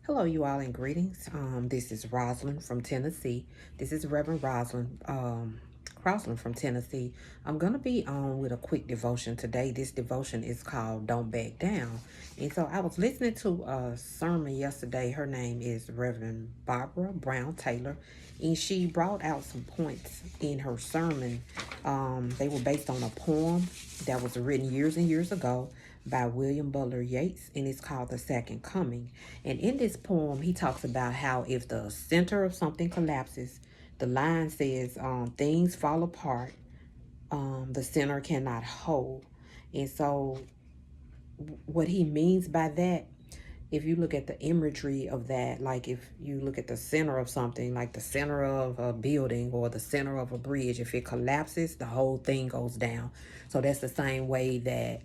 Hello, you all, and greetings. This is Rosalind from Tennessee. This is Reverend Rosalind Crossland from Tennessee. I'm going to be on with a quick devotion today. This devotion is called Don't Back Down. And so I was listening to a sermon yesterday. Her name is Reverend Barbara Brown Taylor, and she brought out some points in her sermon. They were based on a poem that was written years and years ago by William Butler Yeats, and it's called The Second Coming. And in this poem, he talks about how if the center of something collapses, the line says, things fall apart, the center cannot hold. And so, what he means by that, if you look at the imagery of that, like if you look at the center of something, like the center of a building or the center of a bridge, if it collapses, the whole thing goes down. So that's the same way that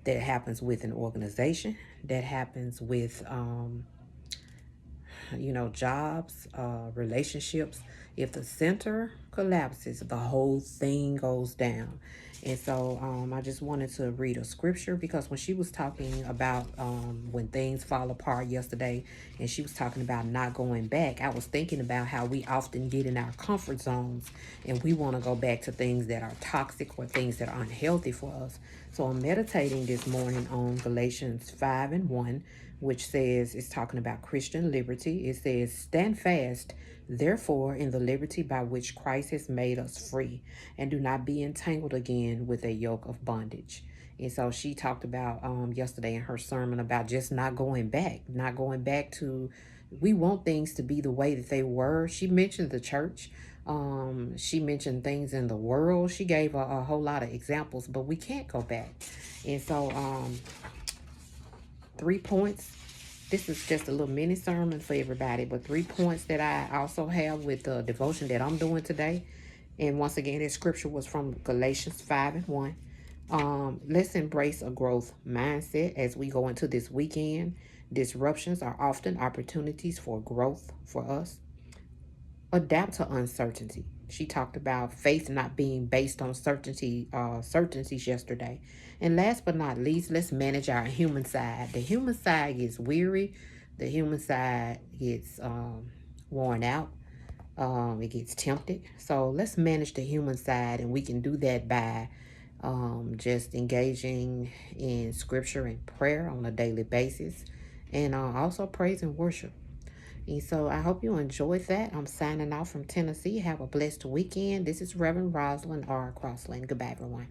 that happens with an organization, that happens with jobs, relationships. If the center collapses, the whole thing goes down. And so I just wanted to read a scripture because when she was talking about when things fall apart yesterday, and she was talking about not going back, I was thinking about how we often get in our comfort zones and we want to go back to things that are toxic or things that are unhealthy for us. So I'm meditating this morning on Galatians 5 and 1, which says, it's talking about Christian liberty. It says, stand fast, therefore, in the liberty by which Christ has made us free, and do not be entangled again with a yoke of bondage. And so she talked about yesterday in her sermon about just not going back, not going back to, we want things to be the way that they were. She mentioned the church. She mentioned things in the world. She gave a whole lot of examples, but we can't go back. And so 3 points. This is just a little mini sermon for everybody, but 3 points that I also have with the devotion that I'm doing today. And once again, this scripture was from Galatians 5 and 1. Let's embrace a growth mindset as we go into this weekend. Disruptions are often opportunities for growth for us. Adapt to uncertainty. She talked about faith not being based on certainties yesterday. And last but not least, let's manage our human side. The human side gets weary. The human side gets worn out. It gets tempted. So let's manage the human side, and we can do that by just engaging in scripture and prayer on a daily basis, and also praise and worship. And so I hope you enjoyed that. I'm signing off from Tennessee. Have a blessed weekend. This is Reverend Rosalind R. Crossland. Goodbye, everyone.